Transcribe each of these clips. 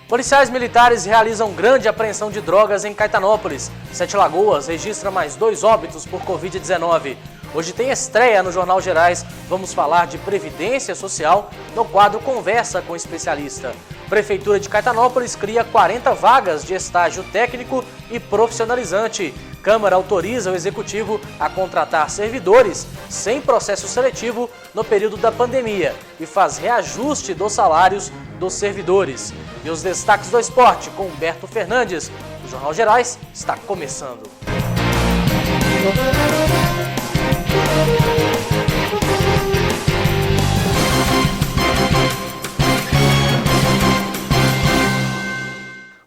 Policiais militares realizam grande apreensão de drogas em Caetanópolis. Sete Lagoas registra mais 2 óbitos por Covid-19. Hoje tem estreia no Jornal Gerais. Vamos falar de Previdência Social no quadro Conversa com Especialista. Prefeitura de Caetanópolis cria 40 vagas de estágio técnico e profissionalizante. Câmara autoriza o Executivo a contratar servidores sem processo seletivo no período da pandemia e faz reajuste dos salários dos servidores. E os destaques do esporte com Humberto Fernandes. O Jornal Gerais está começando.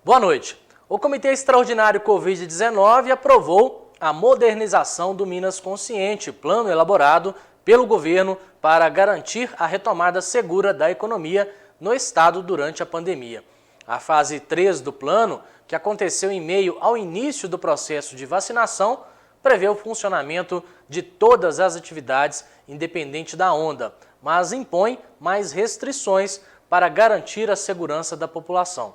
Boa noite. O Comitê Extraordinário Covid-19 aprovou a modernização do Minas Consciente, plano elaborado pelo governo para garantir a retomada segura da economia no estado durante a pandemia. A fase 3 do plano, que aconteceu em meio ao início do processo de vacinação, prevê o funcionamento de todas as atividades, independente da onda, mas impõe mais restrições para garantir a segurança da população.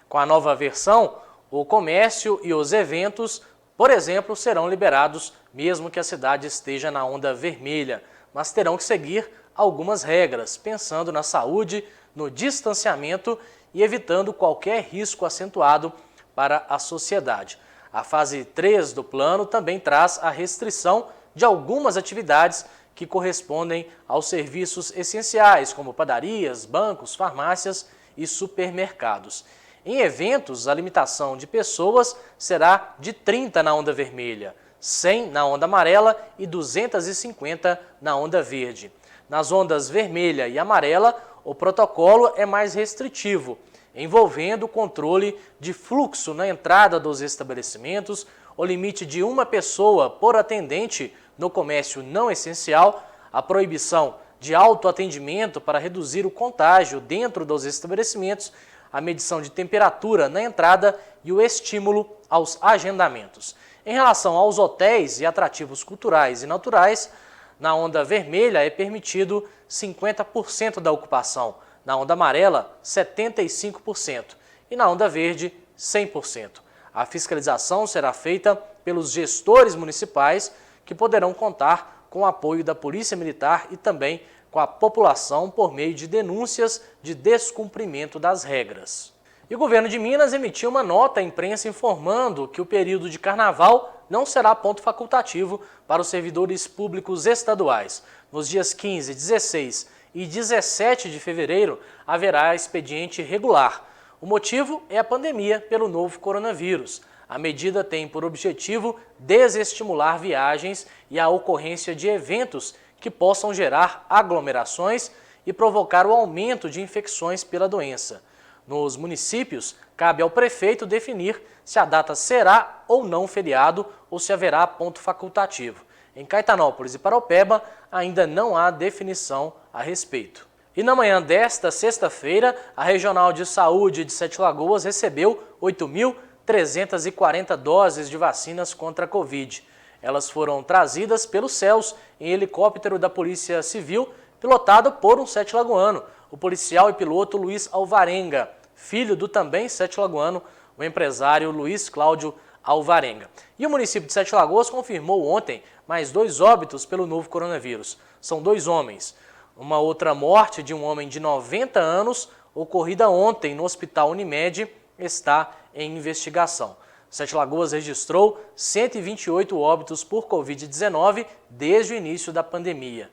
Com a nova versão, o comércio e os eventos, por exemplo, serão liberados mesmo que a cidade esteja na onda vermelha, mas terão que seguir algumas regras, pensando na saúde, no distanciamento e evitando qualquer risco acentuado para a sociedade. A fase 3 do plano também traz a restrição de algumas atividades que correspondem aos serviços essenciais, como padarias, bancos, farmácias e supermercados. Em eventos, a limitação de pessoas será de 30 na onda vermelha, 100 na onda amarela e 250 na onda verde. Nas ondas vermelha e amarela, o protocolo é mais restritivo, envolvendo o controle de fluxo na entrada dos estabelecimentos, o limite de uma pessoa por atendente no comércio não essencial, a proibição de autoatendimento para reduzir o contágio dentro dos estabelecimentos, a medição de temperatura na entrada e o estímulo aos agendamentos. Em relação aos hotéis e atrativos culturais e naturais, na onda vermelha é permitido 50% da ocupação, na onda amarela 75% e na onda verde 100%. A fiscalização será feita pelos gestores municipais, que poderão contar com o apoio da Polícia Militar e também com a população por meio de denúncias de descumprimento das regras. E o governo de Minas emitiu uma nota à imprensa informando que o período de carnaval não será ponto facultativo para os servidores públicos estaduais. Nos dias 15, 16 e 17 de fevereiro haverá expediente regular. O motivo é a pandemia pelo novo coronavírus. A medida tem por objetivo desestimular viagens e a ocorrência de eventos que possam gerar aglomerações e provocar o aumento de infecções pela doença. Nos municípios, cabe ao prefeito definir se a data será ou não feriado ou se haverá ponto facultativo. Em Caetanópolis e Paraupeba, ainda não há definição a respeito. E na manhã desta sexta-feira, a Regional de Saúde de Sete Lagoas recebeu 8.340 doses de vacinas contra a Covid. Elas foram trazidas pelos céus em helicóptero da Polícia Civil, pilotado por um sete-lagoano, o policial e piloto Luiz Alvarenga, filho do também sete-lagoano, o empresário Luiz Cláudio Alvarenga. E o município de Sete Lagoas confirmou ontem mais 2 óbitos pelo novo coronavírus. São 2 homens. Uma outra morte de um homem de 90 anos, ocorrida ontem no Hospital Unimed, está em investigação. Sete Lagoas registrou 128 óbitos por Covid-19 desde o início da pandemia.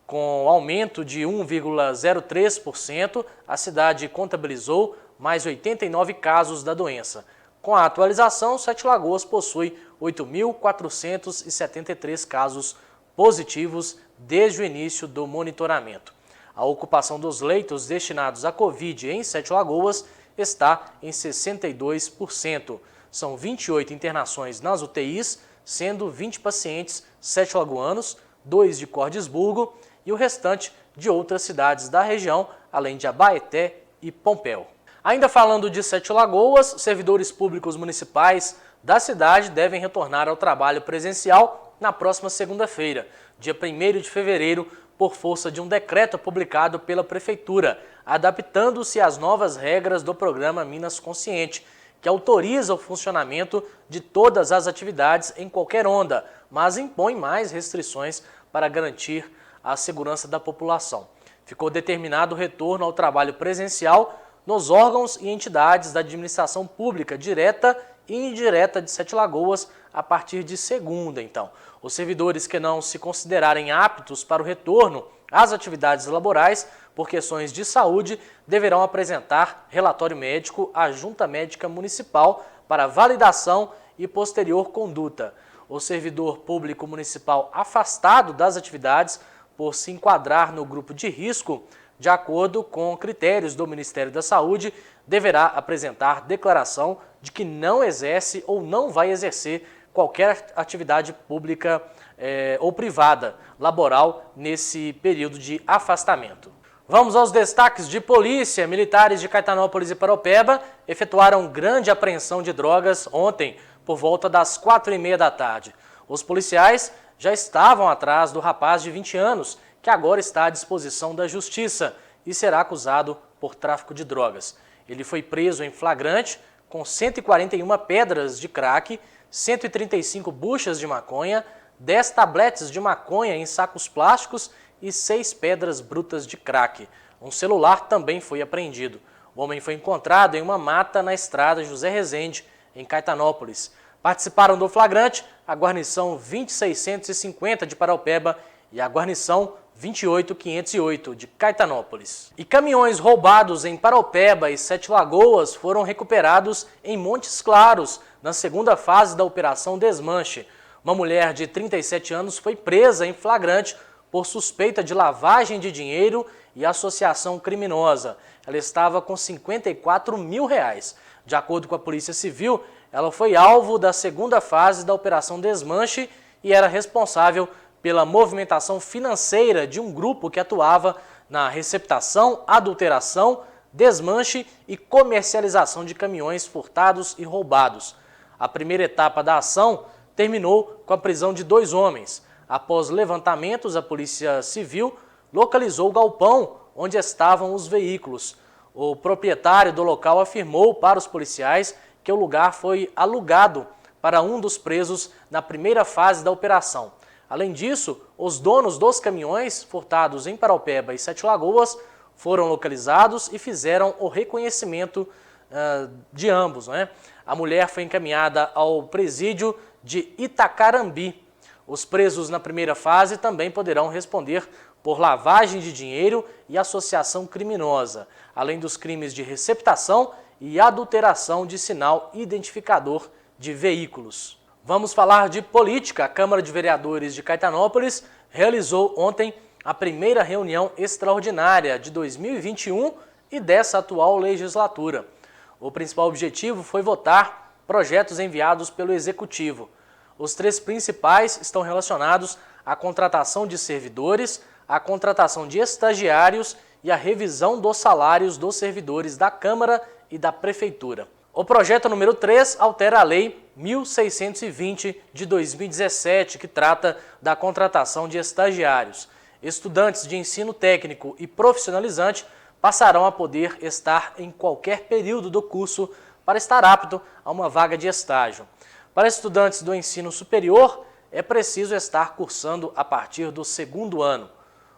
Com aumento de 1,03%, a cidade contabilizou mais 89 casos da doença. Com a atualização, Sete Lagoas possui 8.473 casos positivos desde o início do monitoramento. A ocupação dos leitos destinados à Covid em Sete Lagoas está em 62%. São 28 internações nas UTIs, sendo 20 pacientes sete-lagoanos, 2 de Cordisburgo e o restante de outras cidades da região, além de Abaeté e Pompéu. Ainda falando de Sete Lagoas, servidores públicos municipais da cidade devem retornar ao trabalho presencial na próxima segunda-feira, dia 1º de fevereiro, por força de um decreto publicado pela Prefeitura, adaptando-se às novas regras do programa Minas Consciente, que autoriza o funcionamento de todas as atividades em qualquer onda, mas impõe mais restrições para garantir a segurança da população. Ficou determinado o retorno ao trabalho presencial nos órgãos e entidades da administração pública direta e indireta de Sete Lagoas a partir de segunda, então. Os servidores que não se considerarem aptos para o retorno às atividades laborais por questões de saúde deverão apresentar relatório médico à Junta Médica Municipal para validação e posterior conduta. O servidor público municipal afastado das atividades por se enquadrar no grupo de risco, de acordo com critérios do Ministério da Saúde, deverá apresentar declaração de que não exerce ou não vai exercer qualquer atividade pública ou privada, laboral, nesse período de afastamento. Vamos aos destaques de polícia. Militares de Caetanópolis e Paraupeba efetuaram grande apreensão de drogas ontem, por volta das 4h30 da tarde. Os policiais já estavam atrás do rapaz de 20 anos, que agora está à disposição da Justiça e será acusado por tráfico de drogas. Ele foi preso em flagrante com 141 pedras de crack, 135 buchas de maconha, 10 tabletes de maconha em sacos plásticos e 6 pedras brutas de crack. Um celular também foi apreendido. O homem foi encontrado em uma mata na estrada José Rezende, em Caetanópolis. Participaram do flagrante a guarnição 20650 de Paraupeba e a guarnição 28508 de Caetanópolis. E caminhões roubados em Paraupeba e Sete Lagoas foram recuperados em Montes Claros, na segunda fase da Operação Desmanche. Uma mulher de 37 anos foi presa em flagrante por suspeita de lavagem de dinheiro e associação criminosa. Ela estava com R$54 mil. De acordo com a Polícia Civil, ela foi alvo da segunda fase da Operação Desmanche e era responsável pela movimentação financeira de um grupo que atuava na receptação, adulteração, desmanche e comercialização de caminhões furtados e roubados. A primeira etapa da ação terminou com a prisão de 2 homens. Após levantamentos, a Polícia Civil localizou o galpão onde estavam os veículos. O proprietário do local afirmou para os policiais que o lugar foi alugado para um dos presos na primeira fase da operação. Além disso, os donos dos caminhões furtados em Paraupeba e Sete Lagoas foram localizados e fizeram o reconhecimento de ambos, né? A mulher foi encaminhada ao presídio de Itacarambi. Os presos na primeira fase também poderão responder por lavagem de dinheiro e associação criminosa, além dos crimes de receptação e adulteração de sinal identificador de veículos. Vamos falar de política. A Câmara de Vereadores de Caetanópolis realizou ontem a primeira reunião extraordinária de 2021 e dessa atual legislatura. O principal objetivo foi votar projetos enviados pelo Executivo. Os 3 principais estão relacionados à contratação de servidores, à contratação de estagiários e à revisão dos salários dos servidores da Câmara e da Prefeitura. O projeto número 3 altera a Lei 1620 de 2017, que trata da contratação de estagiários. Estudantes de ensino técnico e profissionalizante passarão a poder estar em qualquer período do curso para estar apto a uma vaga de estágio. Para estudantes do ensino superior, é preciso estar cursando a partir do 2º ano.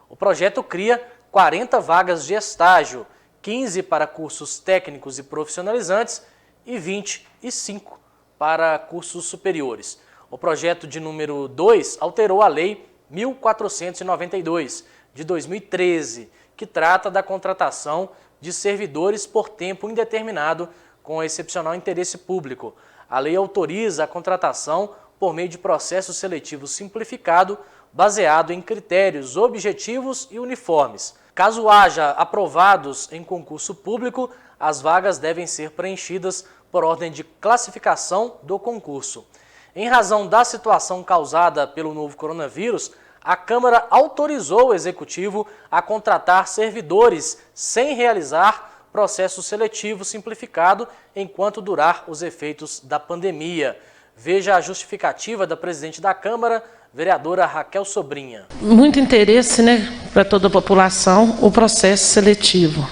O projeto cria 40 vagas de estágio, 15 para cursos técnicos e profissionalizantes e 25 para cursos superiores. O projeto de número 2 alterou a Lei 1492, de 2013, que trata da contratação de servidores por tempo indeterminado com excepcional interesse público. A lei autoriza a contratação por meio de processo seletivo simplificado, baseado em critérios objetivos e uniformes. Caso haja aprovados em concurso público, as vagas devem ser preenchidas por ordem de classificação do concurso. Em razão da situação causada pelo novo coronavírus, a Câmara autorizou o Executivo a contratar servidores sem realizar processo seletivo simplificado enquanto durar os efeitos da pandemia. Veja a justificativa da presidente da Câmara, Vereadora Raquel Sobrinha. Muito interesse, né, para toda a população, o processo seletivo.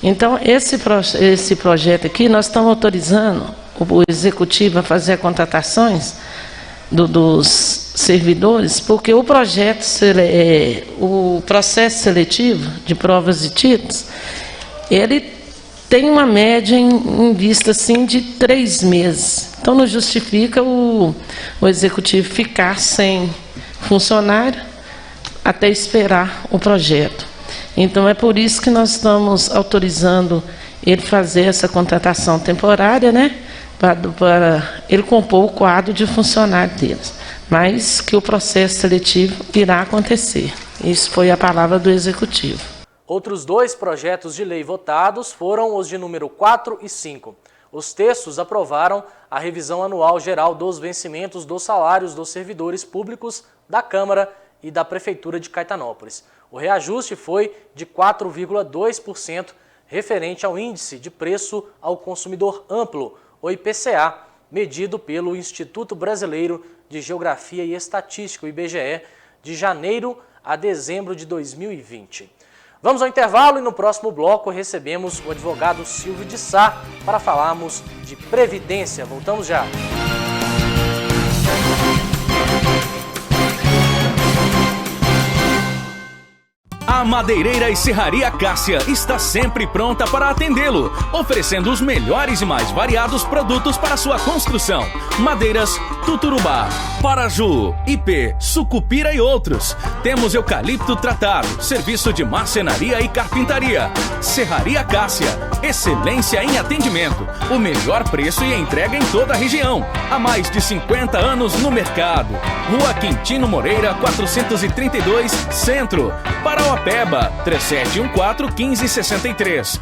Então, esse projeto aqui, nós estamos autorizando o executivo a fazer contratações dos servidores, porque o processo seletivo de provas e títulos, ele tem uma média em vista assim, de 3 meses. Então, não justifica o executivo ficar sem funcionário até esperar o projeto. Então, é por isso que nós estamos autorizando ele fazer essa contratação temporária, né, para ele compor o quadro de funcionário deles. Mas que o processo seletivo irá acontecer. Isso foi a palavra do executivo. Outros 2 projetos de lei votados foram os de número 4 e 5. Os textos aprovaram a revisão anual geral dos vencimentos dos salários dos servidores públicos da Câmara e da Prefeitura de Caetanópolis. O reajuste foi de 4,2%, referente ao Índice de Preço ao Consumidor Amplo, o IPCA, medido pelo Instituto Brasileiro de Geografia e Estatística, o IBGE, de janeiro a dezembro de 2020. Vamos ao intervalo e no próximo bloco recebemos o advogado Silvio de Sá para falarmos de Previdência. Voltamos já. A Madeireira e Serraria Cássia está sempre pronta para atendê-lo, oferecendo os melhores e mais variados produtos para sua construção. Madeiras Tuturubá, Paraju, Ipê, Sucupira e outros. Temos eucalipto tratado, serviço de marcenaria e carpintaria. Serraria Cássia, excelência em atendimento, o melhor preço e entrega em toda a região. Há mais de 50 anos no mercado. Rua Quintino Moreira, 432, Centro. Parauapeba, 3714-1563.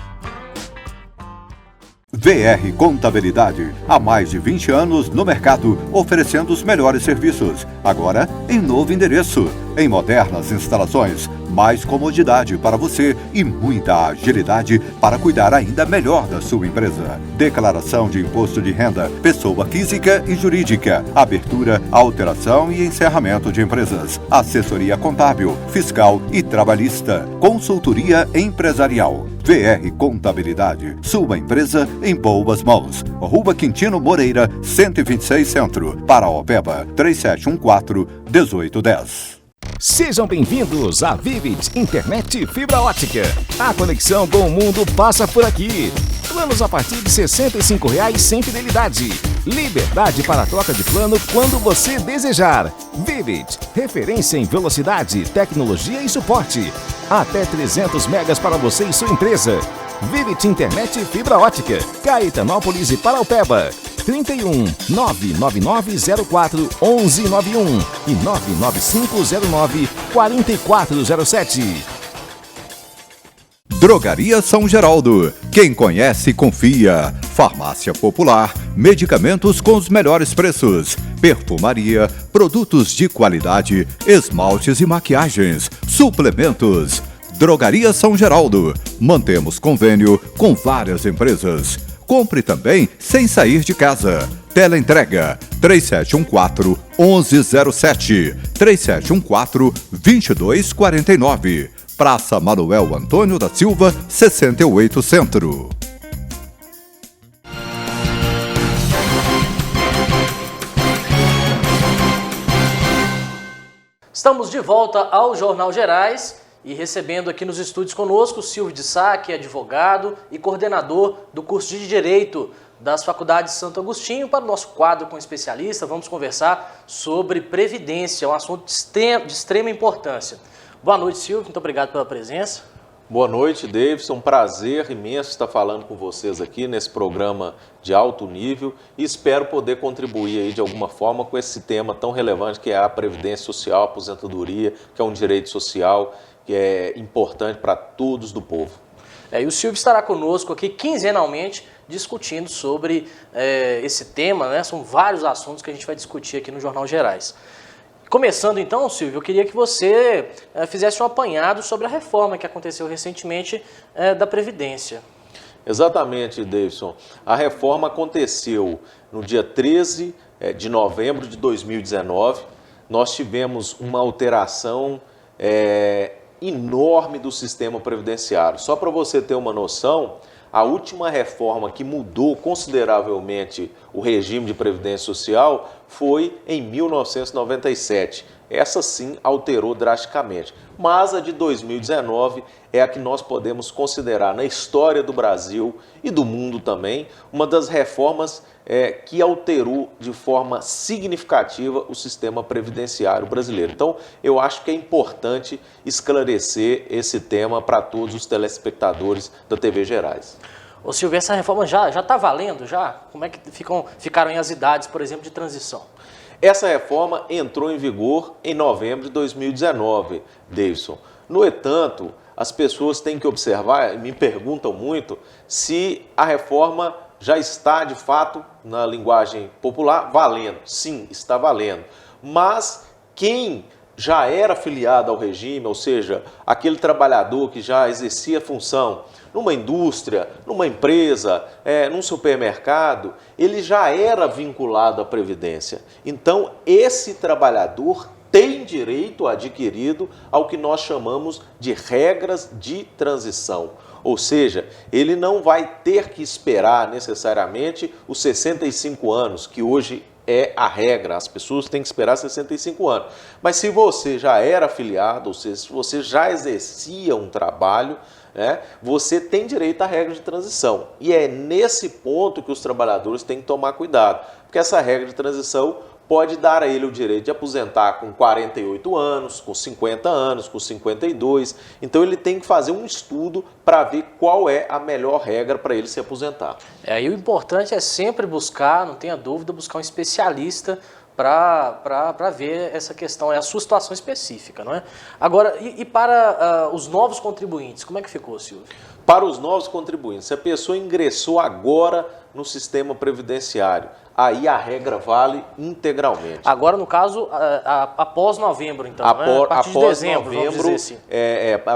VR Contabilidade, há mais de 20 anos no mercado, oferecendo os melhores serviços. Agora, em novo endereço, em modernas instalações, mais comodidade para você e muita agilidade para cuidar ainda melhor da sua empresa. Declaração de imposto de renda, pessoa física e jurídica, abertura, alteração e encerramento de empresas, assessoria contábil, fiscal e trabalhista, consultoria empresarial. VR Contabilidade, sua empresa em boas mãos. Rua Quintino Moreira, 126 Centro, Parauapeba, 3714-1810. Sejam bem-vindos à Vivid Internet Fibra Ótica. A conexão com o mundo passa por aqui. Planos a partir de R$ 65,00 sem fidelidade. Liberdade para a troca de plano quando você desejar. Vivid, referência em velocidade, tecnologia e suporte. Até 300 megas para você e sua empresa. Vivid Internet Fibra Ótica, Caetanópolis e Paraupeba. 31 99904 1191 e 99509 4407. Drogaria São Geraldo. Quem conhece, confia. Farmácia Popular, medicamentos com os melhores preços. Perfumaria, produtos de qualidade, esmaltes e maquiagens, suplementos. Drogaria São Geraldo. Mantemos convênio com várias empresas. Compre também sem sair de casa. Teleentrega 3714-1107, 3714-2249. Praça Manuel Antônio da Silva, 68 Centro. Estamos de volta ao Jornal Gerais e recebendo aqui nos estúdios conosco o Silvio de Sá, que é advogado e coordenador do curso de Direito das Faculdades Santo Agostinho. Para o nosso quadro com especialista, vamos conversar sobre Previdência, um assunto de extrema importância. Boa noite, Silvio, muito obrigado pela presença. Boa noite, Davidson. Um prazer imenso estar falando com vocês aqui nesse programa de alto nível e espero poder contribuir aí de alguma forma com esse tema tão relevante que é a Previdência Social, a aposentadoria, que é um direito social que é importante para todos do povo. E o Silvio estará conosco aqui quinzenalmente discutindo sobre esse tema, né? São vários assuntos que a gente vai discutir aqui no Jornal Gerais. Começando então, Silvio, eu queria que você fizesse um apanhado sobre a reforma que aconteceu recentemente da Previdência. Exatamente, Davidson. A reforma aconteceu no dia 13 de novembro de 2019, nós tivemos uma alteração enorme do sistema previdenciário. Só para você ter uma noção, a última reforma que mudou consideravelmente o regime de previdência social foi em 1997. Essa sim alterou drasticamente. Mas a de 2019 é a que nós podemos considerar na história do Brasil e do mundo também uma das reformas que alterou de forma significativa o sistema previdenciário brasileiro. Então, eu acho que é importante esclarecer esse tema para todos os telespectadores da TV Gerais. Ô Silvio, essa reforma já está valendo? Já? Como é que ficaram as idades, por exemplo, de transição? Essa reforma entrou em vigor em novembro de 2019, Davidson. No entanto, as pessoas têm que observar, me perguntam muito, se a reforma já está, de fato, na linguagem popular, valendo. Sim, está valendo. Mas quem já era filiado ao regime, ou seja, aquele trabalhador que já exercia função numa indústria, numa empresa, num supermercado, ele já era vinculado à Previdência. Então, esse trabalhador tem direito adquirido ao que nós chamamos de regras de transição. Ou seja, ele não vai ter que esperar necessariamente os 65 anos, que hoje é a regra, as pessoas têm que esperar 65 anos. Mas se você já era afiliado, ou seja, se você já exercia um trabalho, você tem direito à regra de transição. E é nesse ponto que os trabalhadores têm que tomar cuidado, porque essa regra de transição pode dar a ele o direito de aposentar com 48 anos, com 50 anos, com 52. Então ele tem que fazer um estudo para ver qual é a melhor regra para ele se aposentar. E o importante é sempre buscar, não tenha dúvida, buscar um especialista para ver essa questão, a sua situação específica, não é? Agora, e para os novos contribuintes, como é que ficou, Silvio? Para os novos contribuintes, se a pessoa ingressou agora no sistema previdenciário, aí a regra vale integralmente. Agora, no caso, após novembro, então, né? A partir de dezembro, vamos dizer assim.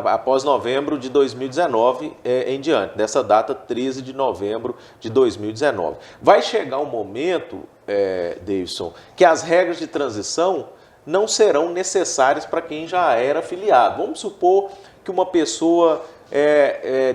Após novembro de 2019 em diante, dessa data 13 de novembro de 2019. Vai chegar um momento, Davidson, que as regras de transição não serão necessárias para quem já era afiliado. Vamos supor que uma pessoa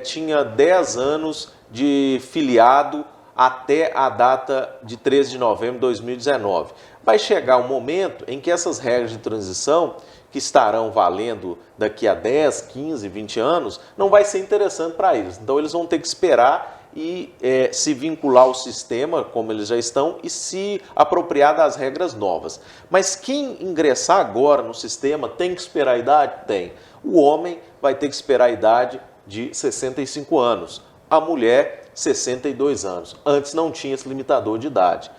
tinha 10 anos de filiado até a data de 13 de novembro de 2019. Vai chegar um momento em que essas regras de transição, que estarão valendo daqui a 10, 15, 20 anos, não vai ser interessante para eles. Então eles vão ter que esperar e se vincular ao sistema, como eles já estão, e se apropriar das regras novas. Mas quem ingressar agora no sistema tem que esperar a idade? Tem. O homem vai ter que esperar a idade de 65 anos. A mulher, 62 anos. Antes não tinha esse limitador de idade.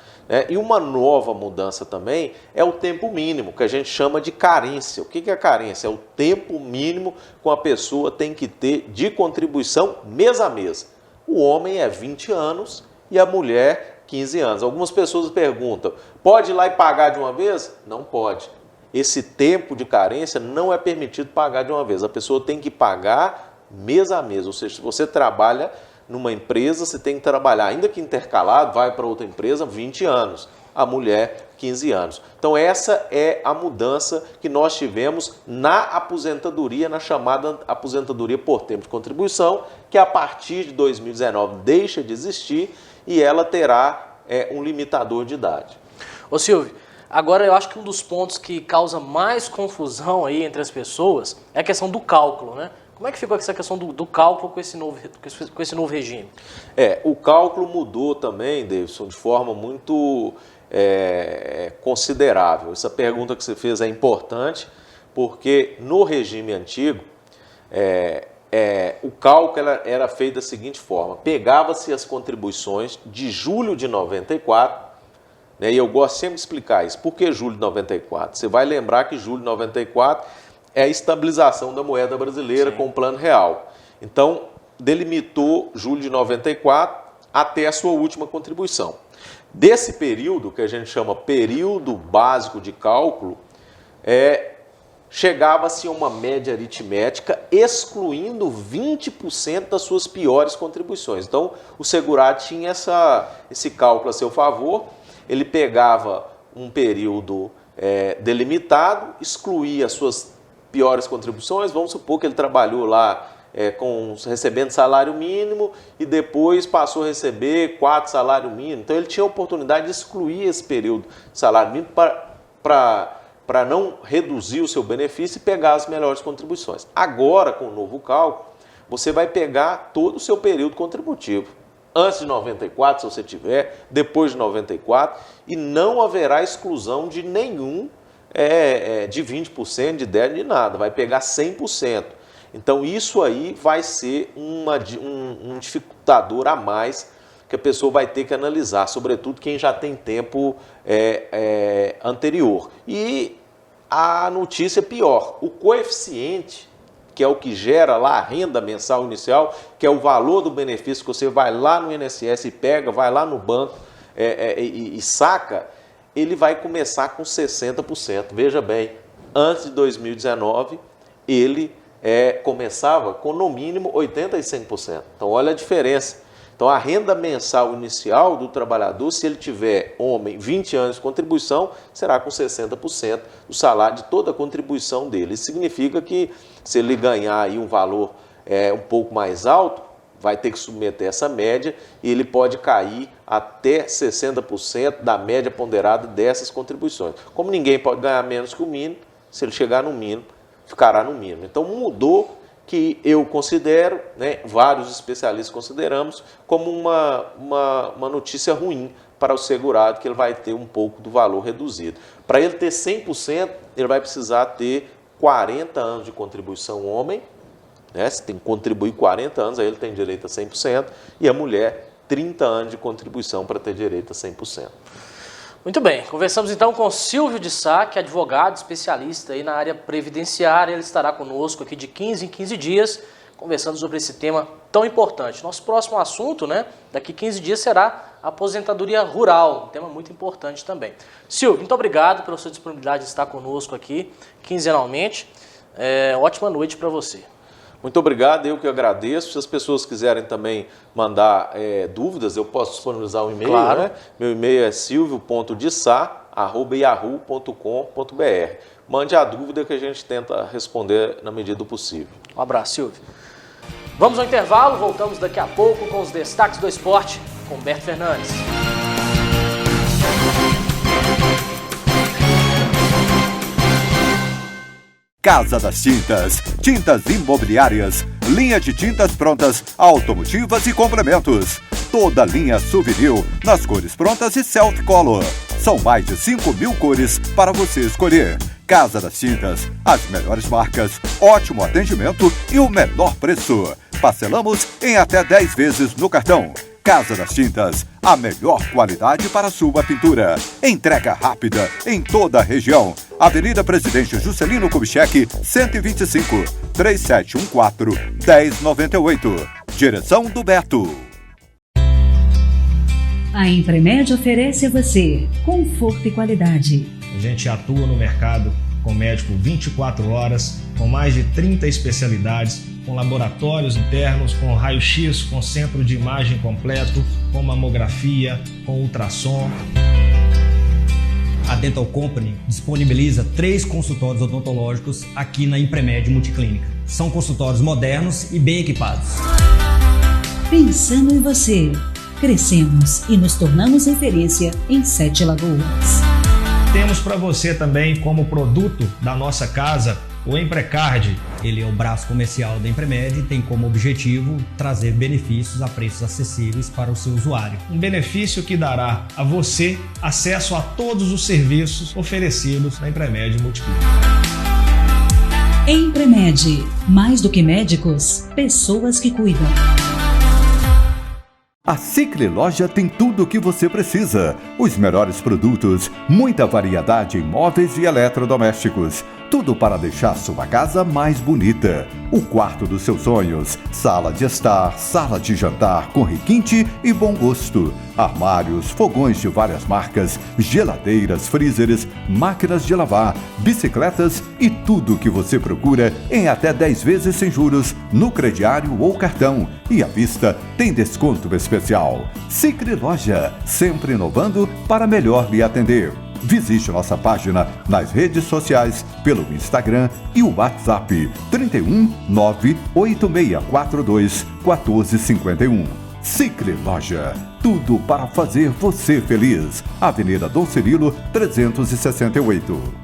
E uma nova mudança também é o tempo mínimo, que a gente chama de carência. O que é a carência? É o tempo mínimo que uma pessoa tem que ter de contribuição mês a mês. O homem é 20 anos e a mulher 15 anos. Algumas pessoas perguntam, pode ir lá e pagar de uma vez? Não pode. Esse tempo de carência não é permitido pagar de uma vez. A pessoa tem que pagar mês a mês. Ou seja, se você trabalha numa empresa, você tem que trabalhar, ainda que intercalado, vai para outra empresa, 20 anos. A mulher, 15 anos. Então essa é a mudança que nós tivemos na aposentadoria, na chamada aposentadoria por tempo de contribuição, que a partir de 2019 deixa de existir e ela terá um limitador de idade. Ô Silvio, agora eu acho que um dos pontos que causa mais confusão aí entre as pessoas é a questão do cálculo, né? Como é que ficou essa questão do cálculo com esse novo regime? O cálculo mudou também, Davidson, de forma muito considerável. Essa pergunta que você fez é importante, porque no regime antigo, o cálculo era feito da seguinte forma: pegava-se as contribuições de julho de 94, e eu gosto sempre de explicar isso. Por que julho de 94? Você vai lembrar que julho de 94 é a estabilização da moeda brasileira. Sim. Com o Plano Real. Então, delimitou julho de 94 até a sua última contribuição. Desse período, que a gente chama período básico de cálculo, chegava-se a uma média aritmética excluindo 20% das suas piores contribuições. Então, o segurado tinha esse cálculo a seu favor, ele pegava um período delimitado, excluir as suas piores contribuições. Vamos supor que ele trabalhou lá recebendo salário mínimo e depois passou a receber 4 salários mínimos. Então ele tinha a oportunidade de excluir esse período de salário mínimo para não reduzir o seu benefício e pegar as melhores contribuições. Agora, com o novo cálculo, você vai pegar todo o seu período contributivo. Antes de 94, se você tiver, depois de 94, e não haverá exclusão de nenhum, de 20%, de 10%, de nada. Vai pegar 100%. Então, isso aí vai ser um dificultador a mais que a pessoa vai ter que analisar, sobretudo quem já tem tempo anterior. E a notícia é pior, o coeficiente, que é o que gera lá a renda mensal inicial, que é o valor do benefício que você vai lá no INSS e pega, vai lá no banco e saca, ele vai começar com 60%. Veja bem, antes de 2019, ele começava com no mínimo 85%. Então, olha a diferença. Então, a renda mensal inicial do trabalhador, se ele tiver homem 20 anos de contribuição, será com 60% do salário de toda a contribuição dele. Isso significa que, se ele ganhar aí um valor um pouco mais alto, vai ter que submeter essa média e ele pode cair até 60% da média ponderada dessas contribuições. Como ninguém pode ganhar menos que o mínimo, se ele chegar no mínimo, ficará no mínimo. Então, mudou, que eu considero, vários especialistas consideramos, como uma notícia ruim para o segurado, que ele vai ter um pouco do valor reduzido. Para ele ter 100%, ele vai precisar ter 40 anos de contribuição homem, se tem que contribuir 40 anos, aí ele tem direito a 100%, e a mulher 30 anos de contribuição para ter direito a 100%. Muito bem, conversamos então com Silvio de Sá, que é advogado especialista aí na área previdenciária. Ele estará conosco aqui de 15 em 15 dias, conversando sobre esse tema tão importante. Nosso próximo assunto, daqui 15 dias, será a aposentadoria rural, um tema muito importante também. Silvio, muito obrigado pela sua disponibilidade de estar conosco aqui quinzenalmente. Ótima noite para você. Muito obrigado, eu que agradeço. Se as pessoas quiserem também mandar dúvidas, eu posso disponibilizar um e-mail. Claro. Meu e-mail é silvio.dessá@yahoo.com.br. Mande a dúvida que a gente tenta responder na medida do possível. Um abraço, Silvio. Vamos ao intervalo, voltamos daqui a pouco com os destaques do esporte com Humberto Fernandes. Casa das Tintas, tintas imobiliárias, linha de tintas prontas, automotivas e complementos. Toda linha Souvenir nas cores prontas e self-color. São mais de 5.000 cores para você escolher. Casa das Tintas, as melhores marcas, ótimo atendimento e o menor preço. Parcelamos em até 10 vezes no cartão. Casa das Tintas, a melhor qualidade para sua pintura. Entrega rápida em toda a região. Avenida Presidente Juscelino Kubitschek, 125, 3714-1098. Direção do Beto. A Impremed oferece a você conforto e qualidade. A gente atua no mercado com médico 24 horas, com mais de 30 especialidades, com laboratórios internos, com raio-x, com centro de imagem completo, com mamografia, com ultrassom. A Dental Company disponibiliza 3 consultórios odontológicos aqui na Impremed Multiclínica. São consultórios modernos e bem equipados. Pensando em você, crescemos e nos tornamos referência em 7 Lagoas. Temos para você também, como produto da nossa casa, o Emprecard. Ele é o braço comercial da Impremed e tem como objetivo trazer benefícios a preços acessíveis para o seu usuário. Um benefício que dará a você acesso a todos os serviços oferecidos na Impremed Multiclínica. Impremed, mais do que médicos, pessoas que cuidam. A Cicli Loja tem tudo o que você precisa. Os melhores produtos, muita variedade em móveis e eletrodomésticos. Tudo para deixar sua casa mais bonita. O quarto dos seus sonhos, sala de estar, sala de jantar com requinte e bom gosto. Armários, fogões de várias marcas, geladeiras, freezers, máquinas de lavar, bicicletas e tudo o que você procura em até 10 vezes sem juros no crediário ou cartão. E à vista tem desconto especial. Cicli Loja, sempre inovando para melhor lhe atender. Visite nossa página nas redes sociais pelo Instagram e o WhatsApp 31 98642 1451. Sicredi Loja, tudo para fazer você feliz. Avenida Dom Cirilo, 368.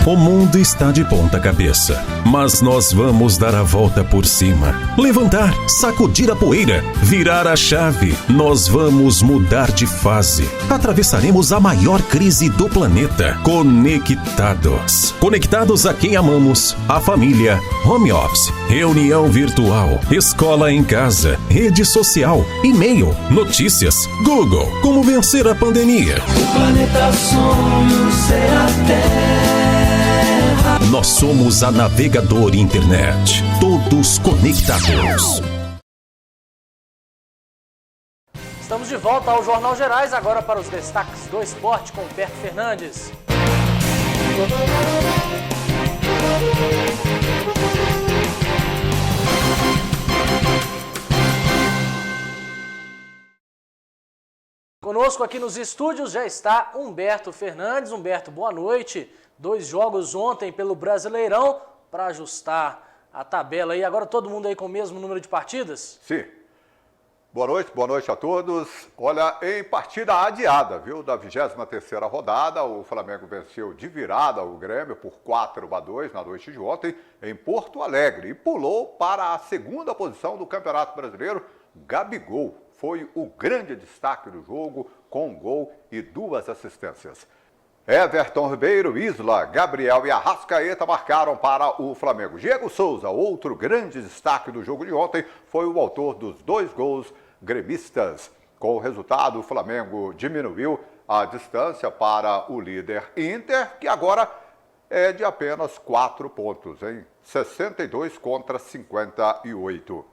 O mundo está de ponta cabeça, mas nós vamos dar a volta por cima. Levantar, sacudir a poeira, virar a chave. Nós vamos mudar de fase. Atravessaremos a maior crise do planeta. Conectados. Conectados a quem amamos, a família, home office, reunião virtual, escola em casa, rede social, e-mail, notícias, Google. Como vencer a pandemia? O planeta somos é a Terra. Nós somos a Navegador Internet. Todos conectados. Estamos de volta ao Jornal Gerais, agora para os destaques do esporte com Humberto Fernandes. Conosco aqui nos estúdios já está Humberto Fernandes. Humberto, boa noite. 2 jogos ontem pelo Brasileirão para ajustar a tabela aí. Agora todo mundo aí com o mesmo número de partidas? Sim. Boa noite a todos. Olha, em partida adiada, viu? Da 23ª rodada, o Flamengo venceu de virada o Grêmio por 4-2 na noite de ontem em Porto Alegre e pulou para a 2ª posição do Campeonato Brasileiro. Gabigol foi o grande destaque do jogo, com 1 gol e 2 assistências. Everton Ribeiro, Isla, Gabriel e Arrascaeta marcaram para o Flamengo. Diego Souza, outro grande destaque do jogo de ontem, foi o autor dos 2 gols gremistas. Com o resultado, o Flamengo diminuiu a distância para o líder Inter, que agora é de apenas 4 pontos, em 62 contra 58.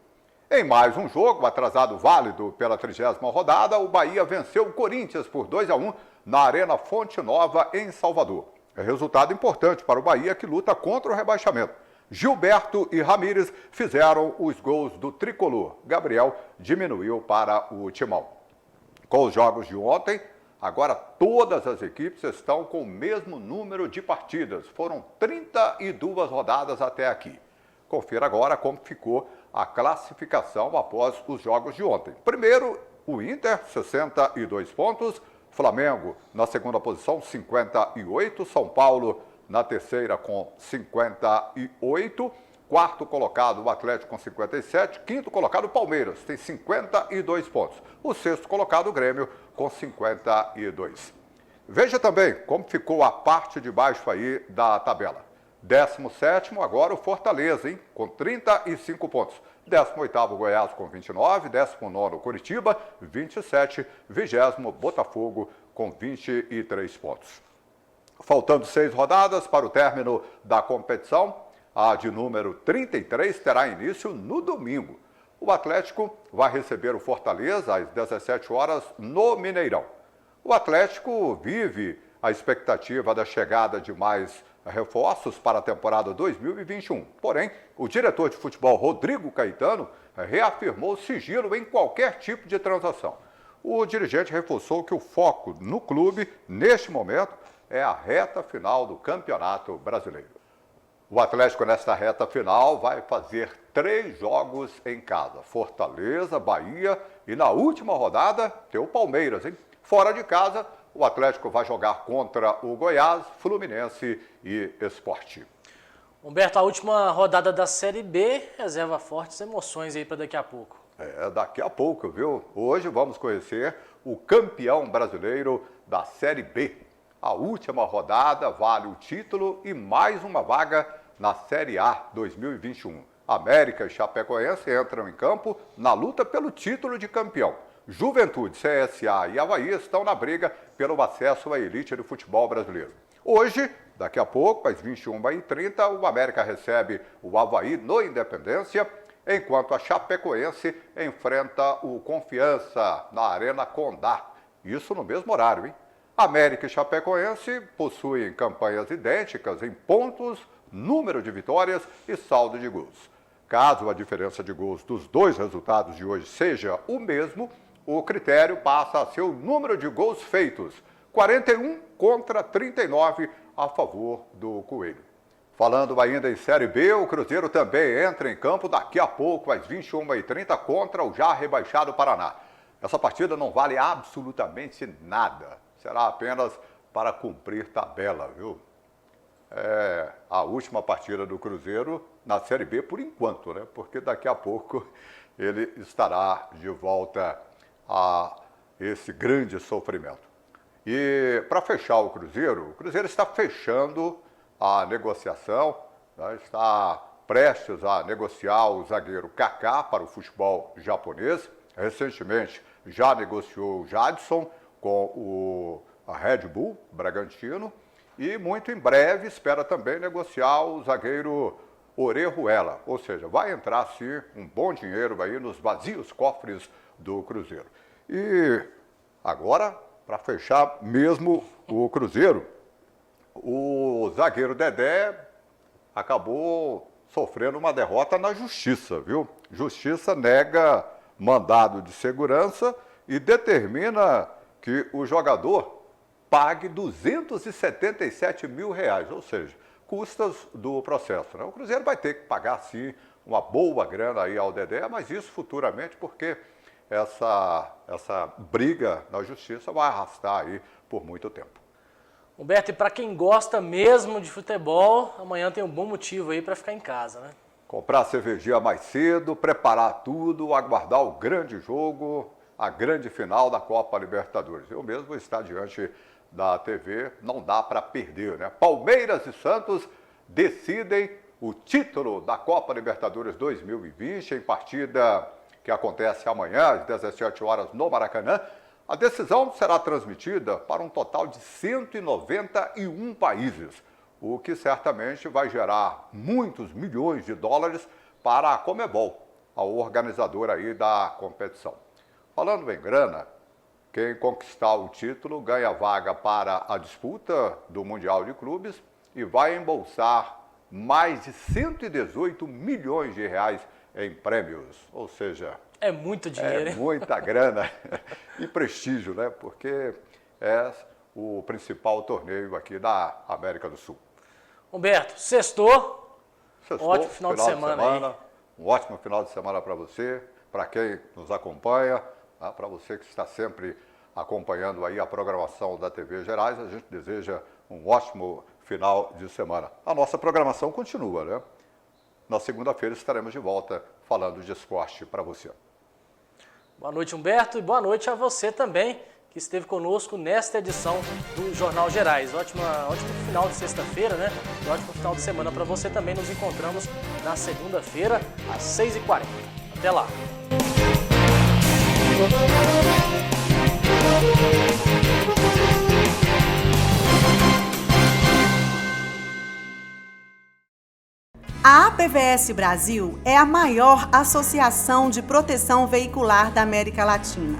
Em mais um jogo, atrasado válido pela 30ª rodada, o Bahia venceu o Corinthians por 2-1 na Arena Fonte Nova, em Salvador. É resultado importante para o Bahia, que luta contra o rebaixamento. Gilberto e Ramírez fizeram os gols do tricolor. Gabriel diminuiu para o timão. Com os jogos de ontem, agora todas as equipes estão com o mesmo número de partidas. Foram 32 rodadas até aqui. Confira agora como ficou a classificação após os jogos de ontem. Primeiro, o Inter, 62 pontos. Flamengo na 2ª posição, 58. São Paulo na 3ª com 58. 4º colocado, o Atlético com 57. 5º colocado, o Palmeiras, tem 52 pontos. O 6º colocado, o Grêmio, com 52. Veja também como ficou a parte de baixo aí da tabela. 17º agora o Fortaleza, hein? Com 35 pontos. 18º Goiás com 29, 19º Curitiba, 27, 20º Botafogo com 23 pontos. Faltando 6 rodadas para o término da competição, a de número 33 terá início no domingo. O Atlético vai receber o Fortaleza às 17 horas no Mineirão. O Atlético vive a expectativa da chegada de mais reforços para a temporada 2021. Porém, o diretor de futebol, Rodrigo Caetano, reafirmou sigilo em qualquer tipo de transação. O dirigente reforçou que o foco no clube, neste momento, é a reta final do Campeonato Brasileiro. O Atlético, nesta reta final, vai fazer 3 jogos em casa. Fortaleza, Bahia e, na última rodada, tem o Palmeiras, hein? Fora de casa, o Atlético vai jogar contra o Goiás, Fluminense e Sport. Humberto, a última rodada da Série B reserva fortes emoções aí para daqui a pouco. Daqui a pouco, viu? Hoje vamos conhecer o campeão brasileiro da Série B. A última rodada vale o título e mais uma vaga na Série A 2021. América e Chapecoense entram em campo na luta pelo título de campeão. Juventude, CSA e Avaí estão na briga pelo acesso à elite do futebol brasileiro. Hoje, daqui a pouco, às 21h30, o América recebe o Avaí no Independência, enquanto a Chapecoense enfrenta o Confiança na Arena Condá. Isso no mesmo horário, hein? América e Chapecoense possuem campanhas idênticas em pontos, número de vitórias e saldo de gols. Caso a diferença de gols dos 2 resultados de hoje seja o mesmo, o critério passa a ser o número de gols feitos, 41 contra 39 a favor do Coelho. Falando ainda em Série B, o Cruzeiro também entra em campo daqui a pouco, às 21h30, contra o já rebaixado Paraná. Essa partida não vale absolutamente nada, será apenas para cumprir tabela, viu? É a última partida do Cruzeiro na Série B por enquanto, né? Porque daqui a pouco ele estará de volta a esse grande sofrimento. E para fechar o Cruzeiro está fechando a negociação, né? Está prestes a negociar o zagueiro Kaká para o futebol japonês. Recentemente já negociou o Jadson com a Red Bull Bragantino e muito em breve espera também negociar o zagueiro Orejuela, ou seja, vai entrar sim um bom dinheiro aí nos vazios cofres do Cruzeiro. E agora, para fechar mesmo o Cruzeiro, o zagueiro Dedé acabou sofrendo uma derrota na justiça, viu? Justiça nega mandado de segurança e determina que o jogador pague R$277 mil, ou seja, custas do processo, né? O Cruzeiro vai ter que pagar, sim, uma boa grana aí ao Dedé, mas isso futuramente, porque essa briga na justiça vai arrastar aí por muito tempo. Humberto, e para quem gosta mesmo de futebol, amanhã tem um bom motivo aí para ficar em casa, né? Comprar cervejinha mais cedo, preparar tudo, aguardar o grande jogo, a grande final da Copa Libertadores. Eu mesmo vou estar diante da TV, não dá para perder, né? Palmeiras e Santos decidem o título da Copa Libertadores 2020 em partida que acontece amanhã às 17 horas no Maracanã. A decisão será transmitida para um total de 191 países, o que certamente vai gerar muitos milhões de dólares para a Conmebol, a organizadora aí da competição. Falando em grana, quem conquistar o título ganha vaga para a disputa do Mundial de Clubes e vai embolsar mais de 118 milhões de reais em prêmios. Ou seja, é muito dinheiro, hein? Muita grana e prestígio, né? Porque é o principal torneio aqui da América do Sul. Humberto, sextou. Ótimo final de semana aí. Um ótimo final de semana para você, para quem nos acompanha, tá? Para você que está sempre acompanhando aí a programação da TV Gerais, a gente deseja um ótimo final de semana. A nossa programação continua, né? Na segunda-feira estaremos de volta falando de esporte para você. Boa noite, Humberto, e boa noite a você também, que esteve conosco nesta edição do Jornal Gerais. Ótimo final de sexta-feira, né? E ótimo final de semana para você também. Nos encontramos na segunda-feira, às 6h40. Até lá! A APVS Brasil é a maior associação de proteção veicular da América Latina.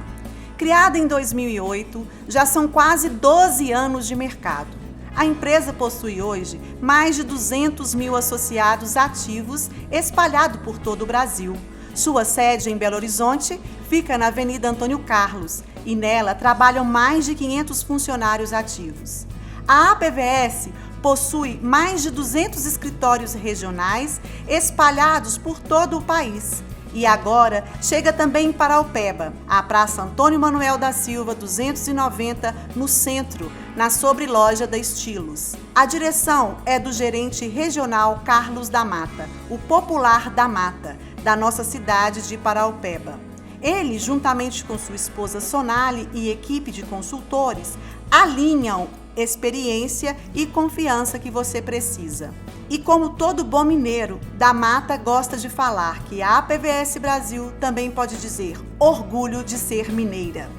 Criada em 2008, já são quase 12 anos de mercado. A empresa possui hoje mais de 200 mil associados ativos espalhados por todo o Brasil. Sua sede em Belo Horizonte fica na Avenida Antônio Carlos e nela trabalham mais de 500 funcionários ativos. A APVS possui mais de 200 escritórios regionais espalhados por todo o país. E agora chega também em Paraupeba, a Praça Antônio Manuel da Silva 290, no centro, na sobreloja da Estilos. A direção é do gerente regional Carlos da Mata, o popular da Mata, da nossa cidade de Paraupeba. Ele, juntamente com sua esposa Sonali e equipe de consultores, alinham experiência e confiança que você precisa. E como todo bom mineiro, da Mata gosta de falar que a APVS Brasil também pode dizer orgulho de ser mineira.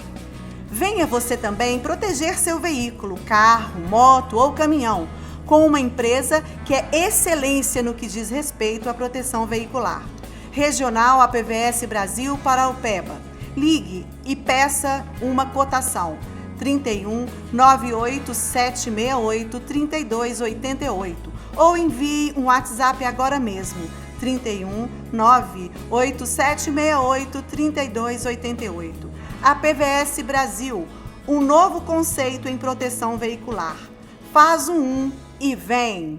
Venha você também proteger seu veículo, carro, moto ou caminhão, com uma empresa que é excelência no que diz respeito à proteção veicular. Regional APVS Brasil Paraupeba. Ligue e peça uma cotação. 31 98 768 3288 ou envie um WhatsApp agora mesmo. 31 98768 3288. A PVS Brasil, um novo conceito em proteção veicular. Faz um e vem!